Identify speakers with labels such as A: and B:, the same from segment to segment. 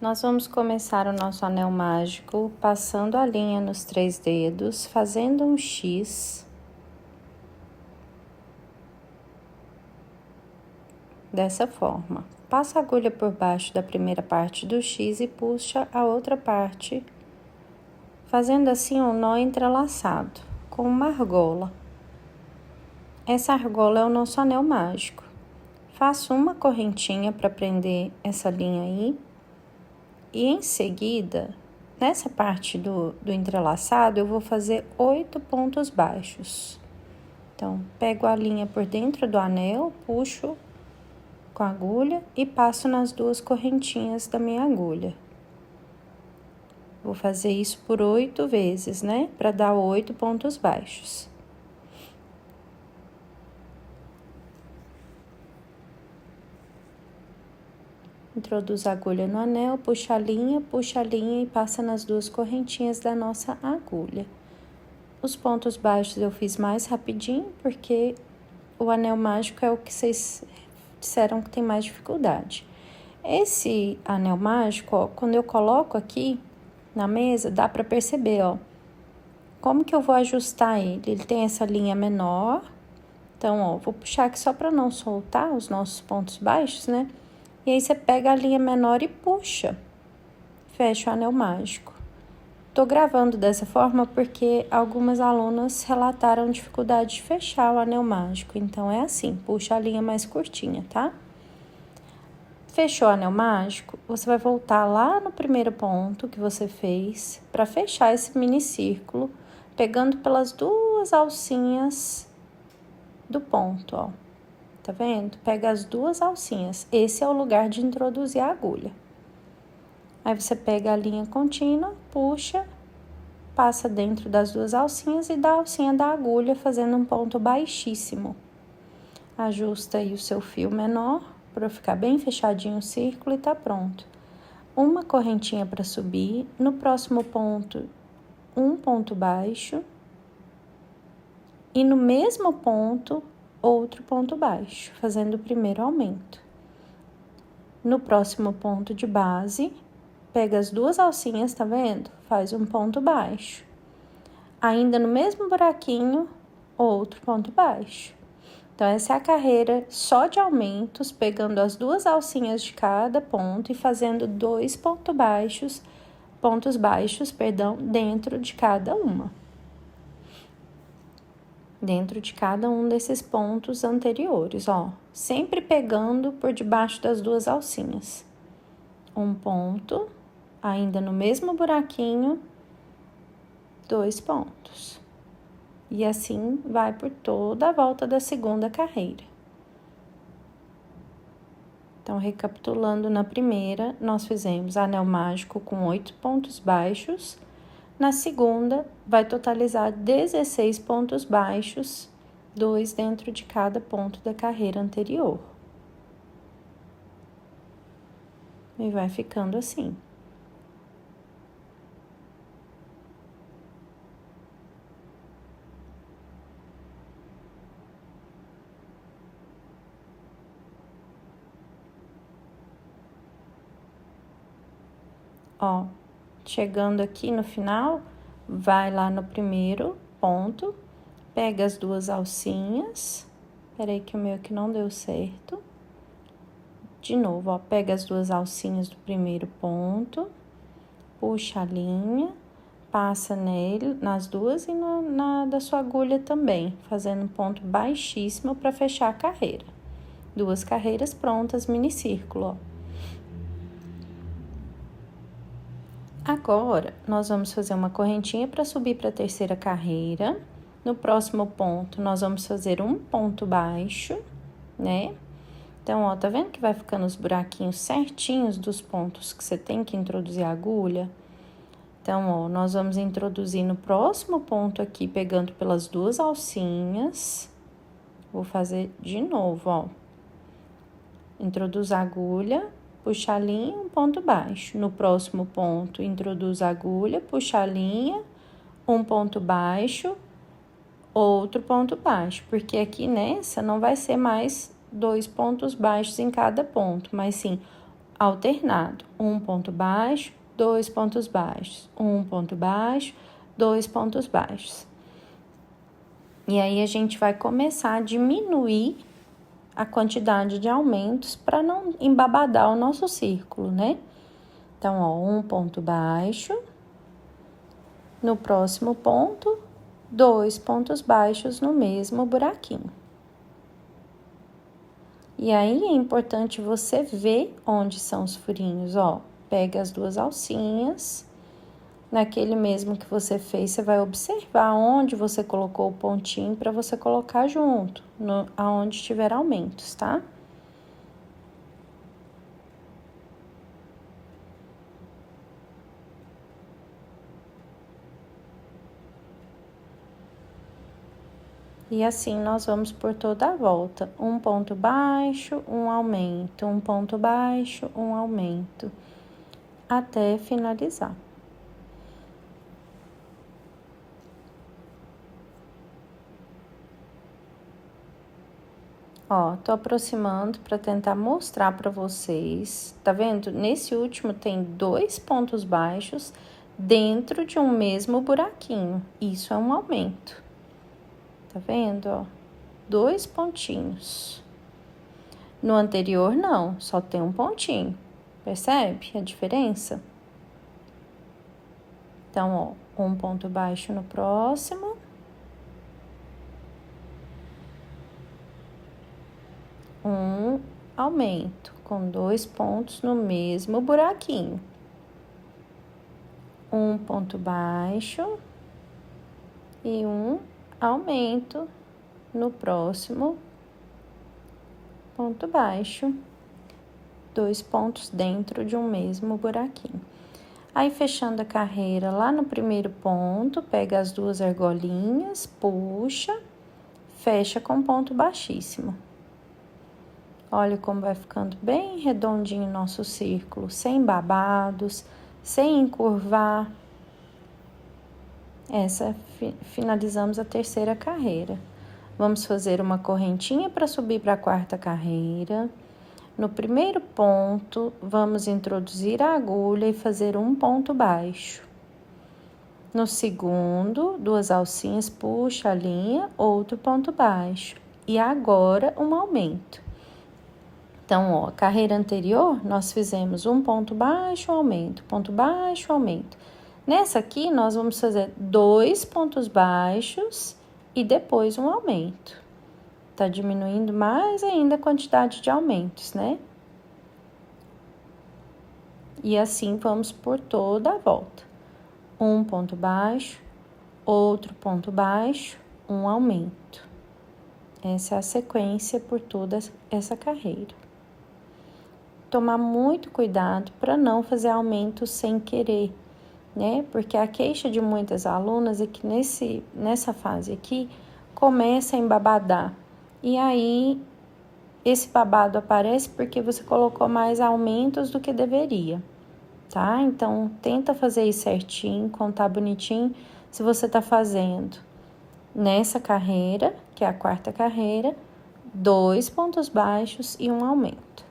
A: Nós vamos começar o nosso anel mágico passando a linha nos 3 dedos, fazendo um X. Dessa forma. Passa a agulha por baixo da primeira parte do X e puxa a outra parte, fazendo assim um nó entrelaçado, com uma argola. Essa argola é o nosso anel mágico. Faço uma correntinha para prender essa linha aí. E em seguida, nessa parte do entrelaçado, eu vou fazer 8 pontos baixos. Então, pego a linha por dentro do anel, puxo com a agulha e passo nas 2 correntinhas da minha agulha. Vou fazer isso por 8 vezes, né? Para dar 8 pontos baixos. Introduz a agulha no anel, puxa a linha e passa nas 2 correntinhas da nossa agulha. Os pontos baixos eu fiz mais rapidinho, porque o anel mágico é o que vocês disseram que tem mais dificuldade. Esse anel mágico, ó, quando eu coloco aqui na mesa, dá para perceber, ó, como que eu vou ajustar ele. Ele tem essa linha menor, então, ó, vou puxar aqui só para não soltar os nossos pontos baixos, né? E aí, você pega a linha menor e puxa, fecha o anel mágico. Tô gravando dessa forma porque algumas alunas relataram dificuldade de fechar o anel mágico. Então, é assim, puxa a linha mais curtinha, tá? Fechou o anel mágico, você vai voltar lá no primeiro ponto que você fez para fechar esse mini círculo, pegando pelas 2 alcinhas do ponto, ó. Tá vendo? Pega as 2 alcinhas. Esse é o lugar de introduzir a agulha. Aí, você pega a linha contínua, puxa, passa dentro das 2 alcinhas e dá a alcinha da agulha, fazendo um ponto baixíssimo. Ajusta aí o seu fio menor, para ficar bem fechadinho o círculo, e tá pronto. Uma correntinha para subir, no próximo ponto, um ponto baixo, e no mesmo ponto, outro ponto baixo, fazendo o primeiro aumento. No próximo ponto de base, pega as 2 alcinhas, tá vendo? Faz um ponto baixo. Ainda no mesmo buraquinho, outro ponto baixo. Então, essa é a carreira só de aumentos, pegando as 2 alcinhas de cada ponto e fazendo 2 pontos baixos, dentro de cada uma. Dentro de cada um desses pontos anteriores, ó. Sempre pegando por debaixo das 2 alcinhas. Um ponto, ainda no mesmo buraquinho, 2 pontos. E assim vai por toda a volta da segunda carreira. Então, recapitulando, na primeira, nós fizemos anel mágico com 8 pontos baixos. Na segunda, vai totalizar 16 pontos baixos, 2 dentro de cada ponto da carreira anterior. E vai ficando assim. Ó, chegando aqui no final, vai lá no primeiro ponto, pega as 2 alcinhas. Peraí que o meu aqui não deu certo. De novo, ó, pega as 2 alcinhas do primeiro ponto, puxa a linha, passa nas 2 e na da sua agulha também, fazendo um ponto baixíssimo para fechar a carreira. 2 carreiras prontas, mini círculo, ó. Agora, nós vamos fazer uma correntinha para subir para a terceira carreira. No próximo ponto, nós vamos fazer um ponto baixo, né? Então, ó, tá vendo que vai ficando os buraquinhos certinhos dos pontos que você tem que introduzir a agulha? Então, ó, nós vamos introduzir no próximo ponto aqui, pegando pelas 2 alcinhas. Vou fazer de novo, ó. Introduz a agulha, puxa a linha, um ponto baixo. No próximo ponto, introduz a agulha, puxa a linha, um ponto baixo, outro ponto baixo. Porque aqui nessa não vai ser mais 2 pontos baixos em cada ponto, mas sim alternado. Um ponto baixo, 2 pontos baixos, um ponto baixo, 2 pontos baixos. E aí a gente vai começar a diminuir a quantidade de aumentos para não embabadar o nosso círculo, né? Então, ó, um ponto baixo. No próximo ponto, 2 pontos baixos no mesmo buraquinho. E aí é importante você ver onde são os furinhos, ó. Pega as 2 alcinhas, naquele mesmo que você fez, você vai observar onde você colocou o pontinho para você colocar junto, aonde tiver aumentos, tá? E assim nós vamos por toda a volta. Um ponto baixo, um aumento, um ponto baixo, um aumento, até finalizar. Ó, tô aproximando para tentar mostrar para vocês. Tá vendo? Nesse último tem 2 pontos baixos dentro de um mesmo buraquinho. Isso é um aumento. Tá vendo, ó? 2 pontinhos. No anterior, não, só tem um pontinho. Percebe a diferença? Então, ó, um ponto baixo no próximo. Um aumento com 2 pontos no mesmo buraquinho. Um ponto baixo e um aumento no próximo ponto baixo, 2 pontos dentro de um mesmo buraquinho. Aí, fechando a carreira lá no primeiro ponto, pega as 2 argolinhas, puxa, fecha com ponto baixíssimo. Olha como vai ficando bem redondinho o nosso círculo, sem babados, sem encurvar. Finalizamos a terceira carreira. Vamos fazer uma correntinha para subir para a quarta carreira. No primeiro ponto, vamos introduzir a agulha e fazer um ponto baixo. No segundo, 2 alcinhas, puxa a linha, outro ponto baixo. E agora, um aumento. Então, ó, a carreira anterior, nós fizemos um ponto baixo, aumento, ponto baixo, aumento. Nessa aqui, nós vamos fazer 2 pontos baixos e depois um aumento. Tá diminuindo mais ainda a quantidade de aumentos, né? E assim vamos por toda a volta. Um ponto baixo, outro ponto baixo, um aumento. Essa é a sequência por toda essa carreira. Tomar muito cuidado para não fazer aumento sem querer, né? Porque a queixa de muitas alunas é que nessa fase aqui começa a embabadar. E aí, esse babado aparece porque você colocou mais aumentos do que deveria, tá? Então, tenta fazer isso certinho, contar bonitinho. Se você tá fazendo nessa carreira, que é a quarta carreira, 2 pontos baixos e um aumento.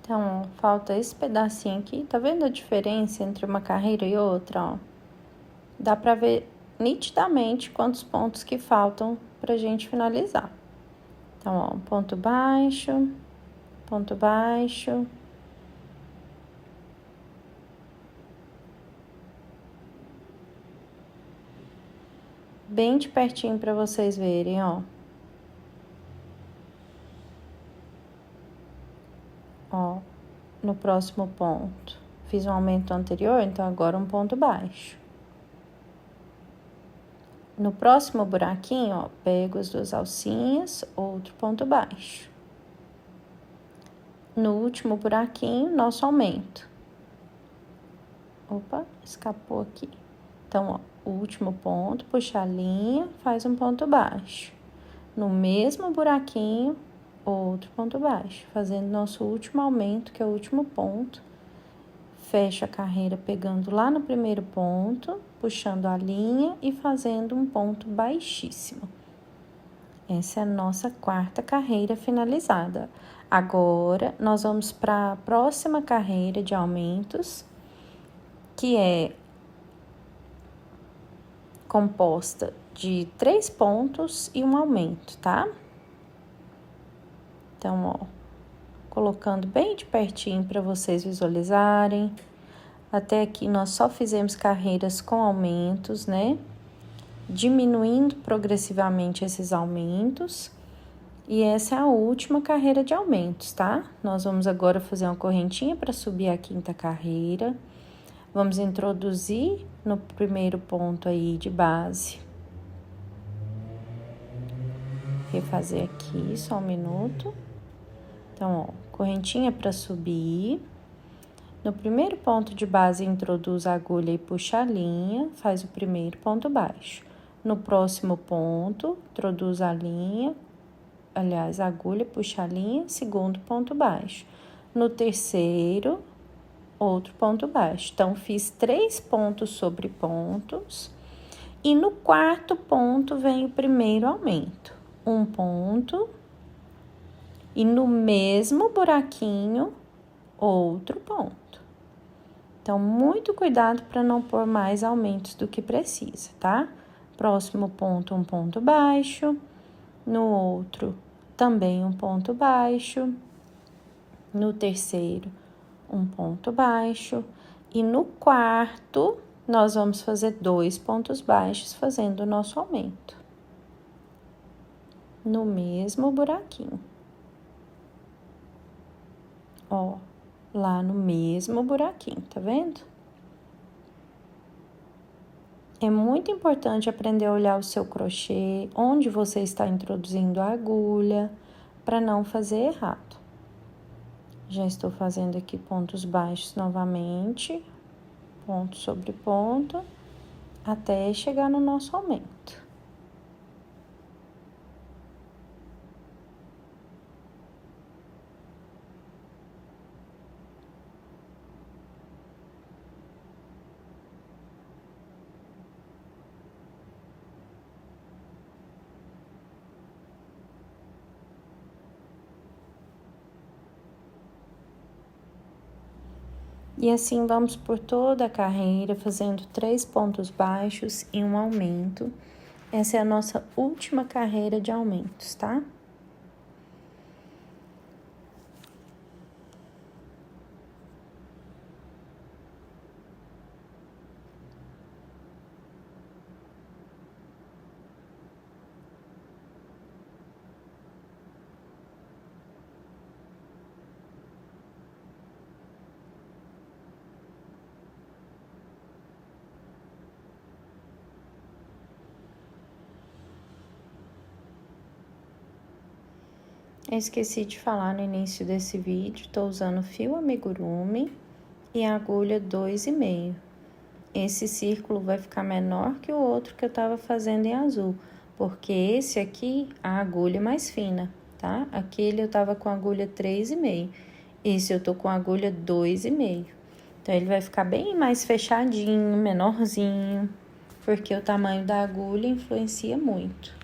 A: Então, ó, falta esse pedacinho aqui. Tá vendo a diferença entre uma carreira e outra, ó? Dá pra ver nitidamente quantos pontos que faltam pra gente finalizar. Então, ó, ponto baixo, ponto baixo. Bem de pertinho pra vocês verem, ó. Ó, no próximo ponto, Fiz um aumento anterior, então agora um ponto baixo. No próximo buraquinho, ó, pego as 2 alcinhas, outro ponto baixo. No último buraquinho, nosso aumento. Opa, escapou aqui. Então, ó, o último ponto, puxa a linha, faz um ponto baixo. No mesmo buraquinho, outro ponto baixo, fazendo nosso último aumento, que é o último ponto. Fecho a carreira pegando lá no primeiro ponto, puxando a linha e fazendo um ponto baixíssimo. Essa é a nossa 4ª carreira finalizada. Agora, nós vamos para a próxima carreira de aumentos, que é composta de 3 pontos e um aumento, tá? Então, ó, colocando bem de pertinho para vocês visualizarem. Até aqui nós só fizemos carreiras com aumentos, né? Diminuindo progressivamente esses aumentos. E essa é a última carreira de aumentos, tá? Nós vamos agora fazer uma correntinha para subir a 5ª carreira. Vamos introduzir no primeiro ponto aí de base. Refazer aqui, só um minuto. Então, ó, correntinha para subir. No primeiro ponto de base, introduz a agulha e puxa a linha, faz o primeiro ponto baixo. No próximo ponto, introduz a linha, a agulha, puxa a linha, segundo ponto baixo. No terceiro, outro ponto baixo. Então, fiz 3 pontos sobre pontos. E no 4º ponto vem o primeiro aumento. Um ponto. E no mesmo buraquinho, outro ponto. Então, muito cuidado para não pôr mais aumentos do que precisa, tá? Próximo ponto, um ponto baixo. No outro, também um ponto baixo. No terceiro, um ponto baixo. E no 4º, nós vamos fazer 2 pontos baixos, fazendo o nosso aumento. No mesmo buraquinho. Ó, lá no mesmo buraquinho, tá vendo? É muito importante aprender a olhar o seu crochê, onde você está introduzindo a agulha, para não fazer errado. Já estou fazendo aqui pontos baixos novamente, ponto sobre ponto, até chegar no nosso aumento. E assim vamos por toda a carreira, fazendo 3 pontos baixos e um aumento. Essa é a nossa última carreira de aumentos, tá? Eu esqueci de falar no início desse vídeo, estou usando fio amigurumi e agulha 2,5. Esse círculo vai ficar menor que o outro que eu estava fazendo em azul, porque esse aqui, a agulha é mais fina, tá? Aquele eu tava com agulha 3,5. Esse eu tô com agulha 2,5. Então, ele vai ficar bem mais fechadinho, menorzinho, porque o tamanho da agulha influencia muito.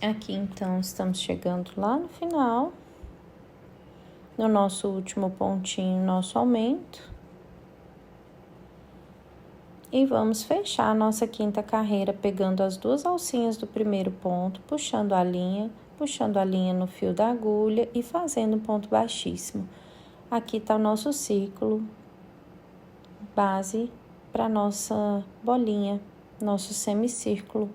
A: Aqui, então, estamos chegando lá no final, no nosso último pontinho, nosso aumento. E vamos fechar a nossa 5ª carreira, pegando as 2 alcinhas do primeiro ponto, puxando a linha no fio da agulha e fazendo um ponto baixíssimo. Aqui tá o nosso círculo, base para nossa bolinha, nosso semicírculo.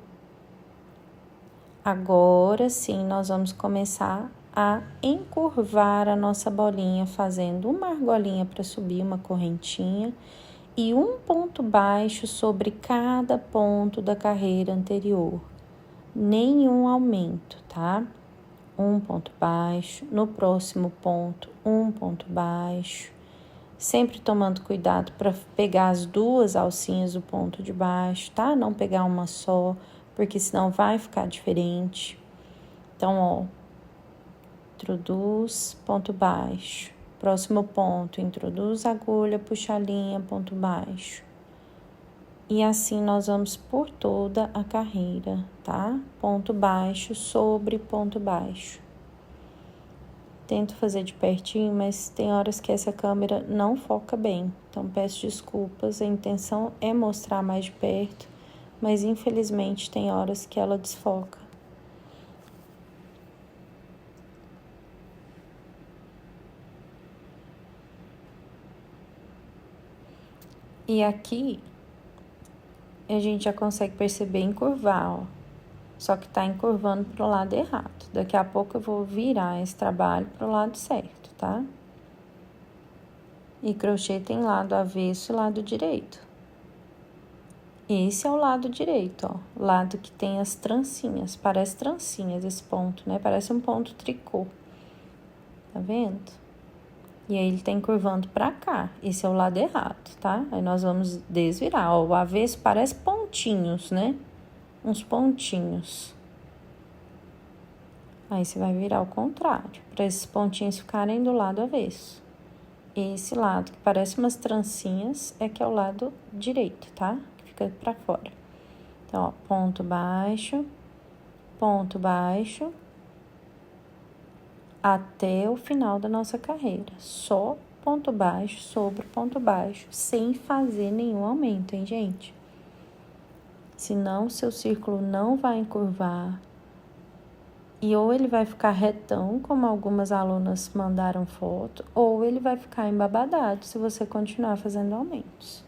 A: Agora sim, nós vamos começar a encurvar a nossa bolinha, fazendo uma argolinha para subir, uma correntinha, e um ponto baixo sobre cada ponto da carreira anterior. Nenhum aumento, tá? Um ponto baixo, no próximo ponto, um ponto baixo, sempre tomando cuidado para pegar as duas alcinhas do ponto de baixo, tá? Não pegar uma só, porque senão vai ficar diferente. Então, ó, introduz, ponto baixo. Próximo ponto, introduz agulha, puxa a linha, ponto baixo. E assim nós vamos por toda a carreira, tá? Ponto baixo sobre ponto baixo. Tento fazer de pertinho, mas tem horas que essa câmera não foca bem. Então, peço desculpas, a intenção é mostrar mais de perto, mas infelizmente tem horas que ela desfoca. E aqui, a gente já consegue perceber encurvar, ó. Só que tá encurvando pro lado errado. Daqui a pouco eu vou virar esse trabalho pro lado certo, tá? E crochê tem lado avesso e lado direito. Esse é o lado direito, ó. Lado que tem as trancinhas. Parece trancinhas esse ponto, né? Parece um ponto tricô. Tá vendo? E aí ele tá encurvando pra cá. Esse é o lado errado, tá? Aí nós vamos desvirar, ó. O avesso parece pontinhos, né? Uns pontinhos. Aí você vai virar ao contrário, para esses pontinhos ficarem do lado avesso. Esse lado, que parece umas trancinhas, é que é o lado direito, tá? Que fica pra fora. Então, ó, ponto baixo, até o final da nossa carreira. Só ponto baixo sobre ponto baixo, sem fazer nenhum aumento, hein, gente? Senão, seu círculo não vai encurvar. E ou ele vai ficar retão, como algumas alunas mandaram foto, ou ele vai ficar embabadado se você continuar fazendo aumentos.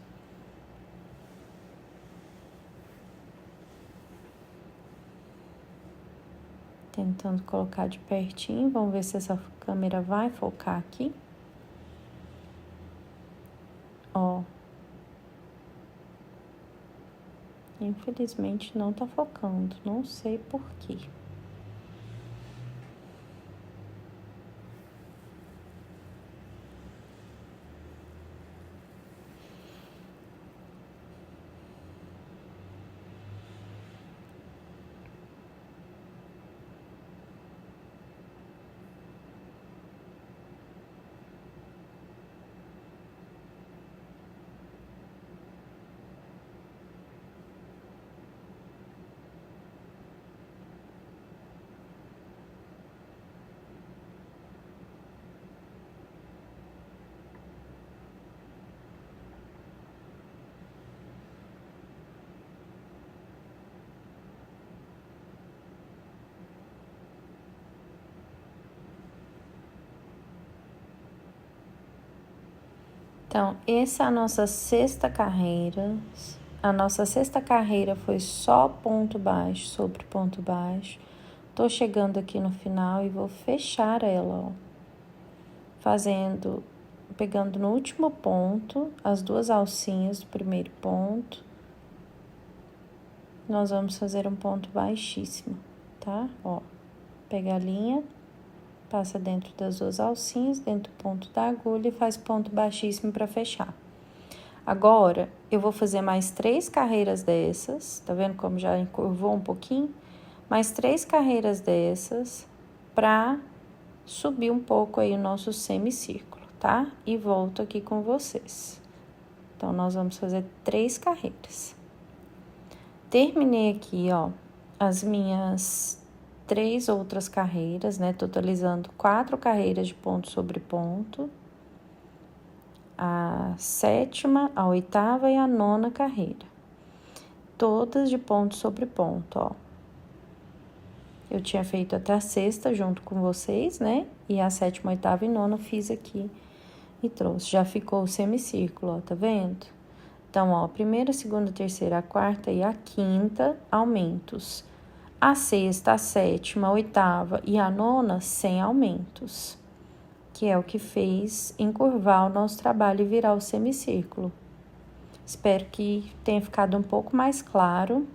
A: Tentando colocar de pertinho, vamos ver se essa câmera vai focar aqui. Ó. Infelizmente não tá focando, não sei por quê. Então, essa é a nossa sexta carreira. A nossa sexta carreira foi só ponto baixo sobre ponto baixo. Tô chegando aqui no final e vou fechar ela, ó. Pegando no último ponto, as duas alcinhas do primeiro ponto. Nós vamos fazer um ponto baixíssimo, tá? Ó, pega a linha. Passa dentro das duas alcinhas, dentro do ponto da agulha e faz ponto baixíssimo para fechar. Agora, eu vou fazer mais 3 carreiras dessas, tá vendo como já encurvou um pouquinho? Mais 3 carreiras dessas para subir um pouco aí o nosso semicírculo, tá? E volto aqui com vocês. Então, nós vamos fazer 3 carreiras. Terminei aqui, ó, as minhas 3 outras carreiras, né? Totalizando 4 carreiras de ponto sobre ponto. A 7ª, a 8ª e a 9ª carreira. Todas de ponto sobre ponto, ó. Eu tinha feito até a 6ª junto com vocês, né? E a 7ª, 8ª e 9ª fiz aqui e trouxe. Já ficou o semicírculo, ó, tá vendo? Então, ó, 1ª, 2ª, 3ª, a 4ª e a 5ª, aumentos. A sexta, a sétima, a oitava e a nona sem aumentos, que é o que fez encurvar o nosso trabalho e virar o semicírculo. Espero que tenha ficado um pouco mais claro.